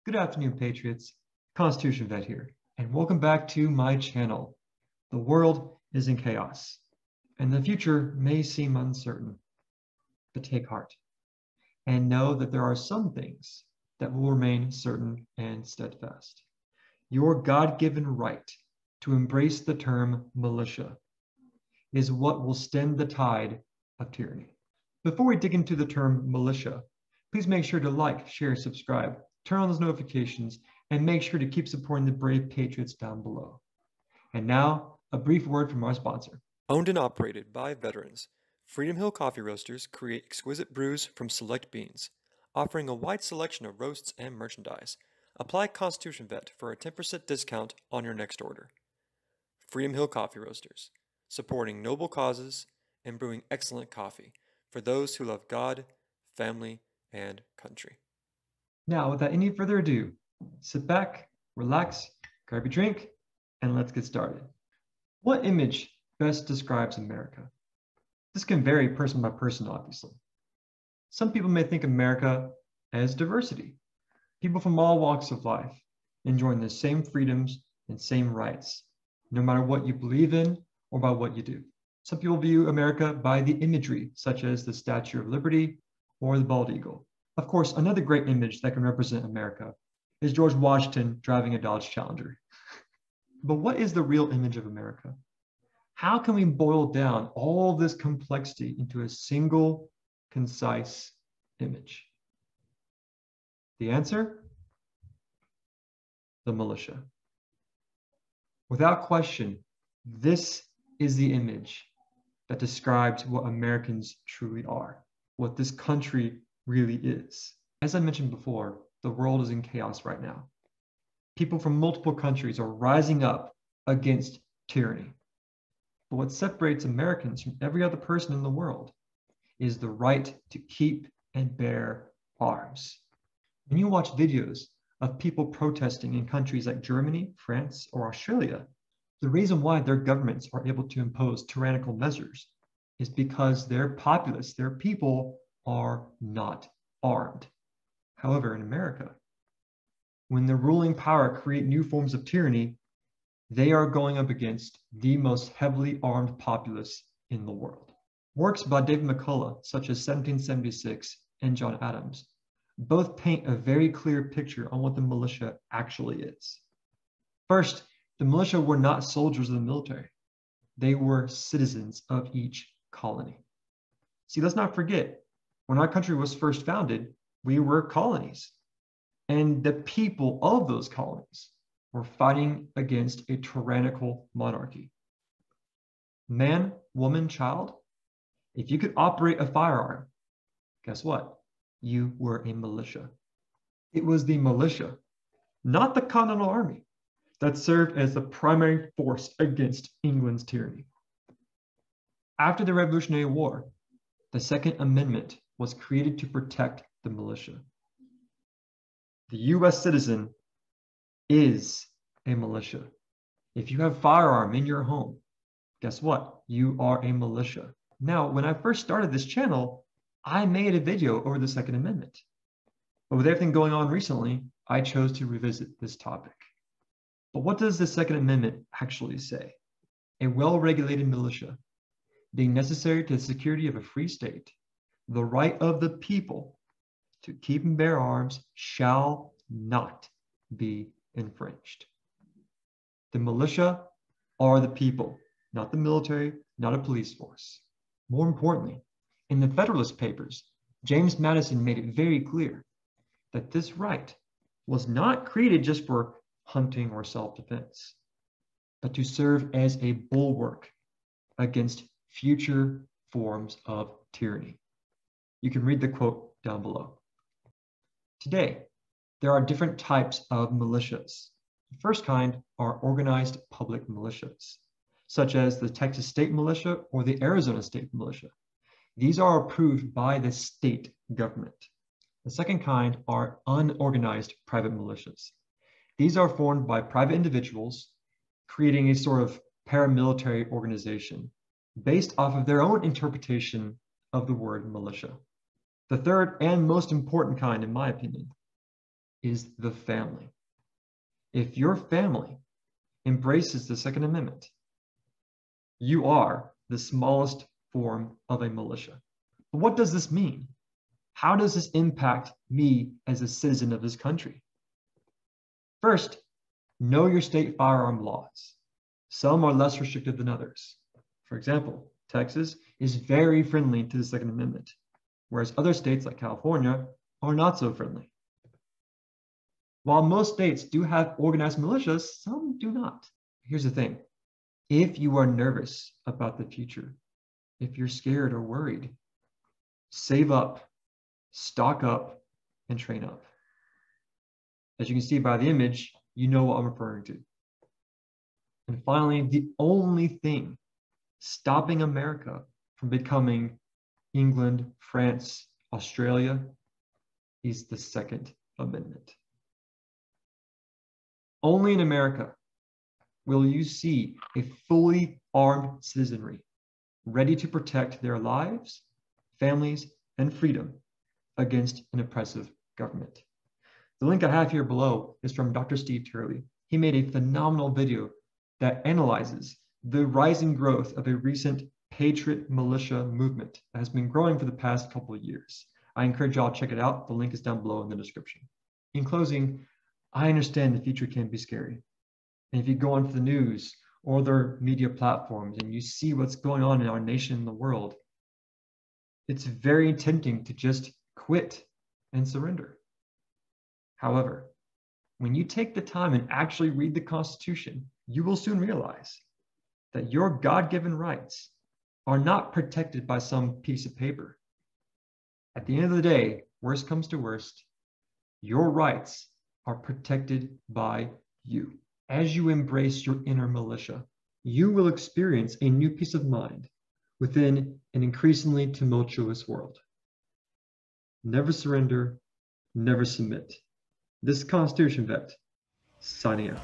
Good afternoon, patriots. Constitution Vet here, and welcome back to my channel. The world is in chaos, and the future may seem uncertain, but take heart and know that there are some things that will remain certain and steadfast. Your God-given right to embrace the term militia is what will stem the tide of tyranny. Before we dig into the term militia, please make sure to like, share, subscribe, turn on those notifications, and make sure to keep supporting the brave patriots down below. And now, a brief word from our sponsor. Owned and operated by veterans, Freedom Hill Coffee Roasters create exquisite brews from select beans, offering a wide selection of roasts and merchandise. Apply Constitution Vet for a 10% discount on your next order. Freedom Hill Coffee Roasters, supporting noble causes and brewing excellent coffee for those who love God, family, and country. Now, without any further ado, sit back, relax, grab your drink, and let's get started. What image best describes America? This can vary person by person, obviously. Some people may think America as diversity. People from all walks of life enjoying the same freedoms and same rights, no matter what you believe in or by what you do. Some people view America by the imagery, such as the Statue of Liberty or the bald eagle. Of course, another great image that can represent America is George Washington driving a Dodge Challenger. But what is the real image of America? How can we boil down all this complexity into a single, concise image? The answer? The militia. Without question, this is the image that describes what Americans truly are, what this country really is. As I mentioned before, the world is in chaos right now. People from multiple countries are rising up against tyranny. But what separates Americans from every other person in the world is the right to keep and bear arms. When you watch videos of people protesting in countries like Germany, France, or Australia, the reason why their governments are able to impose tyrannical measures is because their populace, their people, are not armed. However, in America, when the ruling power create new forms of tyranny, they are going up against the most heavily armed populace in the world. Works by David McCullough, such as 1776 and John Adams, both paint a very clear picture on what the militia actually is. First, the militia were not soldiers of the military. They were citizens of each colony. See, let's not forget, when our country was first founded, we were colonies. And the people of those colonies were fighting against a tyrannical monarchy. Man, woman, child, if you could operate a firearm, guess what? You were a militia. It was the militia, not the Continental Army, that served as the primary force against England's tyranny. After the Revolutionary War, the Second Amendment was created to protect the militia. The US citizen is a militia. If you have a firearm in your home, guess what? You are a militia. Now, when I first started this channel, I made a video over the Second Amendment. But with everything going on recently, I chose to revisit this topic. But what does the Second Amendment actually say? A well-regulated militia, being necessary to the security of a free state, the right of the people to keep and bear arms shall not be infringed. The militia are the people, not the military, not a police force. More importantly, in the Federalist Papers, James Madison made it very clear that this right was not created just for hunting or self-defense, but to serve as a bulwark against future forms of tyranny. You can read the quote down below. Today, there are different types of militias. The first kind are organized public militias, such as the Texas State Militia or the Arizona State Militia. These are approved by the state government. The second kind are unorganized private militias. These are formed by private individuals, creating a sort of paramilitary organization based off of their own interpretation of the word militia. The third and most important kind, in my opinion, is the family. If your family embraces the Second Amendment, you are the smallest form of a militia. But what does this mean? How does this impact me as a citizen of this country? First, know your state firearm laws. Some are less restrictive than others. For example, Texas is very friendly to the Second Amendment, whereas other states like California are not so friendly. While most states do have organized militias, some do not. Here's the thing. If you are nervous about the future, if you're scared or worried, save up, stock up, and train up. As you can see by the image, you know what I'm referring to. And finally, the only thing stopping America from becoming England, France, Australia is the Second Amendment. Only in America will you see a fully armed citizenry ready to protect their lives, families, and freedom against an oppressive government. The link I have here below is from Dr. Steve Turley. He made a phenomenal video that analyzes the rising growth of a recent patriot militia movement that has been growing for the past couple of years. I encourage y'all to check it out. The link is down below in the description. In closing, I understand the future can be scary. And if you go onto the news or other media platforms and you see what's going on in our nation and the world, it's very tempting to just quit and surrender. However, when you take the time and actually read the Constitution, you will soon realize that your God-given rights are not protected by some piece of paper. At the end of the day, worst comes to worst, your rights are protected by you. As you embrace your inner militia, you will experience a new peace of mind within an increasingly tumultuous world. Never surrender, never submit. This Constitution Vet, signing out.